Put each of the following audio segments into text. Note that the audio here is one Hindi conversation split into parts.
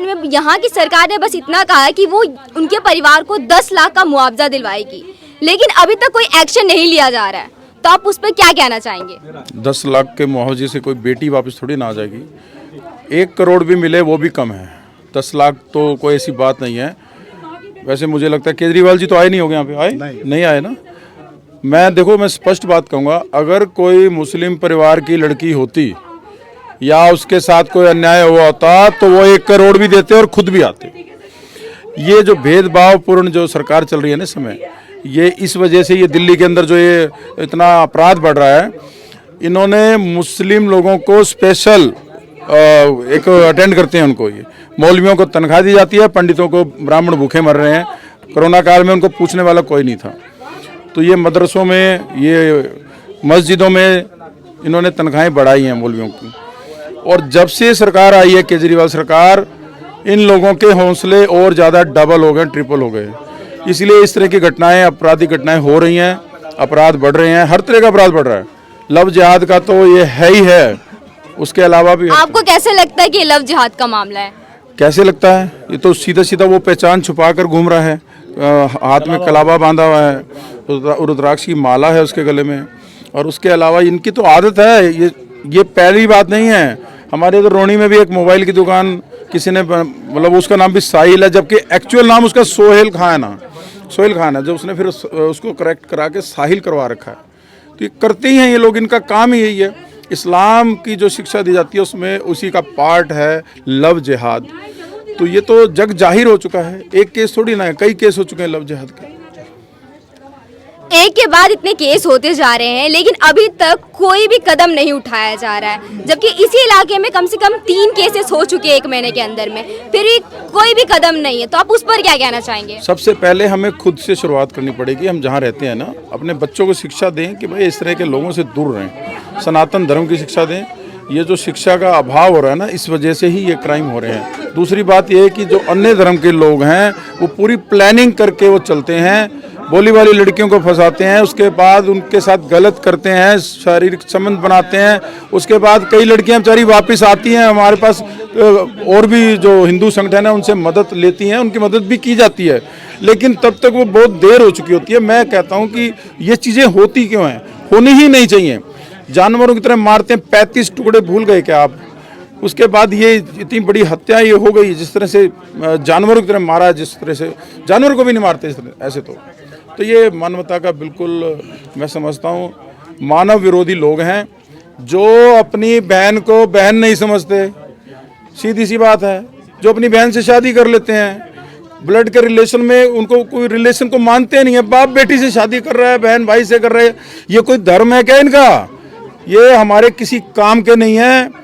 डिमांड में यहाँ की सरकार ने बस इतना कहा है कि वो उनके परिवार को 10 लाख का मुआवजा दिलवाएगी, लेकिन अभी तक कोई एक्शन नहीं लिया जा रहा है। तो आप उस पर क्या कहना चाहेंगे? 10 लाख के मुआवजे से कोई बेटी वापस थोड़ी ना आ जाएगी। 1 करोड़ भी मिले वो भी कम है, 10 लाख तो कोई ऐसी बात नहीं है। वैसे मुझे लगता है केजरीवाल जी तो आए नहीं होंगे यहाँ पे, आए नहीं आए ना। मैं स्पष्ट बात कहूँगा, अगर कोई मुस्लिम परिवार की लड़की होती या उसके साथ कोई अन्याय हुआ होता तो वो 1 करोड़ भी देते और खुद भी आते। ये जो भेदभावपूर्ण जो सरकार चल रही है ना इस समय, ये इस वजह से ये दिल्ली के अंदर जो ये इतना अपराध बढ़ रहा है, इन्होंने मुस्लिम लोगों को स्पेशल एक अटेंड करते हैं उनको, ये मौलवियों को तनख्वाह दी जाती है, पंडितों को ब्राह्मण भूखे मर रहे हैं। कोरोना काल में उनको पूछने वाला कोई नहीं था। तो ये मदरसों में, ये मस्जिदों में इन्होंने तनख्वाहें बढ़ाई हैं मौलवियों की। और जब से सरकार आई है केजरीवाल सरकार, इन लोगों के हौसले और ज़्यादा डबल हो गए, ट्रिपल हो गए। इसलिए इस तरह की घटनाएं, आपराधिक घटनाएं हो रही हैं, अपराध बढ़ रहे हैं, हर तरह का अपराध बढ़ रहा है। लव जिहाद का तो ये है ही है, उसके अलावा भी। आपको कैसे लगता है कि लव जिहाद का मामला है? कैसे लगता है? ये तो सीधा सीधा वो पहचान छुपा कर घूम रहा है, हाथ में कलावा बांधा हुआ है, रुद्राक्ष की माला है उसके गले में, और उसके अलावा इनकी तो आदत है। ये पहली बात नहीं है। हमारे इधर रोहनी में भी एक मोबाइल की दुकान किसी ने, मतलब उसका नाम भी साहिल है, जबकि एक्चुअल नाम उसका सोहेल खान है, जो उसने फिर उसको करेक्ट करा के साहिल करवा रखा है। तो ये करते ही हैं ये लोग, इनका काम ही यही है। इस्लाम की जो शिक्षा दी जाती है उसमें उसी का पार्ट है लव जिहाद। तो ये तो जग जाहिर हो चुका है, एक केस थोड़ी ना है, कई केस हो चुके हैं लव जिहाद के। एक के बाद इतने केस होते जा रहे हैं, लेकिन अभी तक कोई भी कदम नहीं उठाया जा रहा है, जबकि इसी इलाके में कम से कम 3 केसेस हो चुके हैं 1 महीने के अंदर में, फिर भी कोई भी कदम नहीं है। तो आप उस पर क्या कहना चाहेंगे? सबसे पहले हमें खुद से शुरुआत करनी पड़ेगी। हम जहाँ रहते हैं ना, अपने बच्चों को शिक्षा दें कि भाई इस तरह के लोगों से दूर रहें, सनातन धर्म की शिक्षा दें। ये जो शिक्षा का अभाव हो रहा है ना, इस वजह से ही ये क्राइम हो रहे हैं। दूसरी बात ये है कि जो अन्य धर्म के लोग हैं वो पूरी प्लानिंग करके वो चलते हैं, बोली वाली लड़कियों को फंसाते हैं, उसके बाद उनके साथ गलत करते हैं, शारीरिक संबंध बनाते हैं। उसके बाद कई लड़कियां बेचारी वापस आती हैं हमारे पास, और भी जो हिंदू संगठन है उनसे मदद लेती हैं, उनकी मदद भी की जाती है, लेकिन तब तक वो बहुत देर हो चुकी होती है। मैं कहता हूं कि ये चीज़ें होती क्यों हैं? होनी ही नहीं चाहिए। जानवरों की तरह मारते हैं, 35 टुकड़े भूल गए क्या आप? उसके बाद ये इतनी बड़ी हत्या ये हो गई, जिस तरह से जानवरों की तरह मारा, जिस तरह से जानवरों को भी नहीं मारते इस तरह ऐसे। तो ये मानवता का बिल्कुल, मैं समझता हूँ मानव विरोधी लोग हैं, जो अपनी बहन को बहन नहीं समझते। सीधी सी बात है, जो अपनी बहन से शादी कर लेते हैं, ब्लड के रिलेशन में उनको कोई रिलेशन को मानते नहीं है। बाप बेटी से शादी कर रहा है, बहन भाई से कर रहे हैं, ये कोई धर्म है क्या इनका? ये हमारे किसी काम के नहीं है।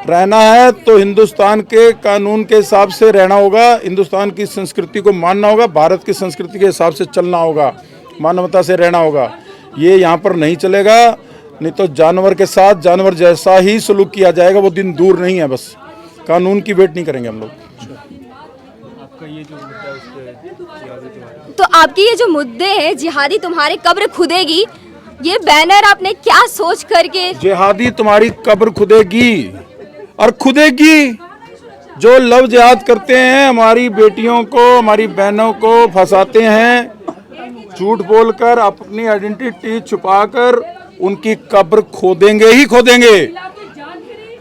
रहना है तो हिंदुस्तान के कानून के हिसाब से रहना होगा, हिंदुस्तान की संस्कृति को मानना होगा, भारत की संस्कृति के हिसाब से चलना होगा, मानवता से रहना होगा। ये यहाँ पर नहीं चलेगा, नहीं तो जानवर के साथ जानवर जैसा ही सलूक किया जाएगा। वो दिन दूर नहीं है, बस कानून की वेट नहीं करेंगे हम लोग। तो आपके ये जो मुद्दे हैं, जिहादी तुम्हारी कब्र खुदेगी, ये बैनर आपने क्या सोच करके? जिहादी तुम्हारी कब्र खुदेगी और खुदेगी। जो लव जिहाद करते हैं, हमारी बेटियों को, हमारी बहनों को फंसाते हैं, झूठ बोलकर अपनी आइडेंटिटी छुपाकर, उनकी कब्र खोदेंगे ही खोदेंगे।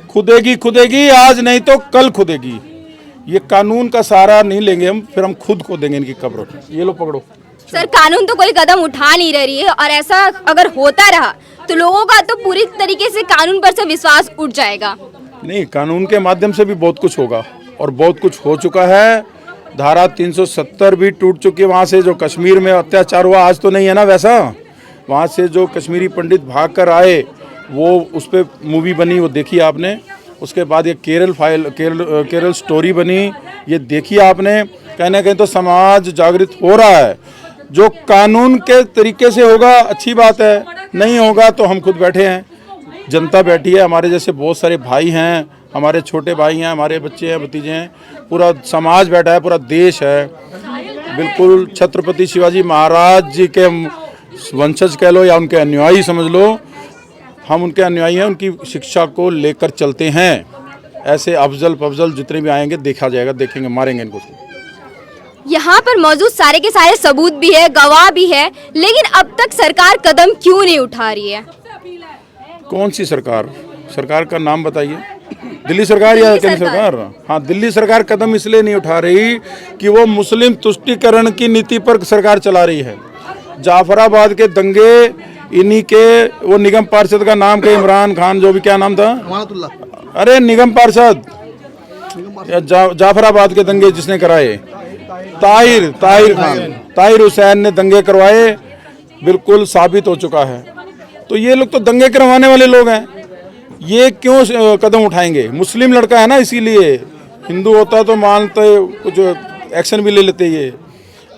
खुदेगी, आज नहीं तो कल खुदेगी। ये कानून का सहारा नहीं लेंगे हम, फिर हम खुद खोदेंगे इनकी कब्र। ये लो पकड़ो। सर, कानून तो कोई कदम उठा नहीं रही है, और ऐसा अगर होता रहा तो लोगों का तो पूरी तरीके से कानून पर से विश्वास उठ जाएगा। नहीं, कानून के माध्यम से भी बहुत कुछ होगा, और बहुत कुछ हो चुका है। धारा 370 भी टूट चुकी है। वहाँ से जो कश्मीर में अत्याचार हुआ, आज तो नहीं है ना वैसा। वहाँ से जो कश्मीरी पंडित भाग कर आए, वो उस पर मूवी बनी, वो देखी आपने। उसके बाद ये केरल स्टोरी बनी, ये देखी आपने। कहीं ना कहीं तो समाज जागृत हो रहा है। जो कानून के तरीके से होगा अच्छी बात है, नहीं होगा तो हम खुद बैठे हैं, जनता बैठी है, हमारे जैसे बहुत सारे भाई हैं, हमारे छोटे भाई हैं, हमारे बच्चे हैं, भतीजे हैं, पूरा समाज बैठा है, पूरा देश है। बिल्कुल छत्रपति शिवाजी महाराज जी के वंशज कह लो या उनके अनुयायी समझ लो, हम उनके अनुयायी हैं, उनकी शिक्षा को लेकर चलते हैं। ऐसे अफजल पफजल जितने भी आएंगे देखा जाएगा, देखेंगे, मारेंगे इनको। यहाँ पर मौजूद सारे के सारे सबूत भी है, गवाह भी है, लेकिन अब तक सरकार कदम क्यों नहीं उठा रही है? कौन सी सरकार? सरकार का नाम बताइए। दिल्ली सरकार या केंद्र सरकार? हाँ, दिल्ली सरकार कदम इसलिए नहीं उठा रही कि वो मुस्लिम तुष्टीकरण की नीति पर सरकार चला रही है। जाफराबाद के दंगे इन्हीं के, वो निगम पार्षद का नाम क्या, इमरान खान, जो भी क्या नाम था, अरे निगम पार्षद, जाफराबाद के दंगे जिसने कराए, ताहिर हुसैन ने दंगे करवाए, बिल्कुल साबित हो चुका है। तो ये लोग तो दंगे करवाने वाले लोग हैं, ये क्यों कदम उठाएंगे? मुस्लिम लड़का है ना, इसीलिए। हिंदू होता तो मानते कुछ एक्शन भी ले लेते ये,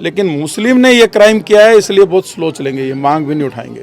लेकिन मुस्लिम ने ये क्राइम किया है, इसलिए बहुत स्लो चलेंगे, ये मांग भी नहीं उठाएंगे।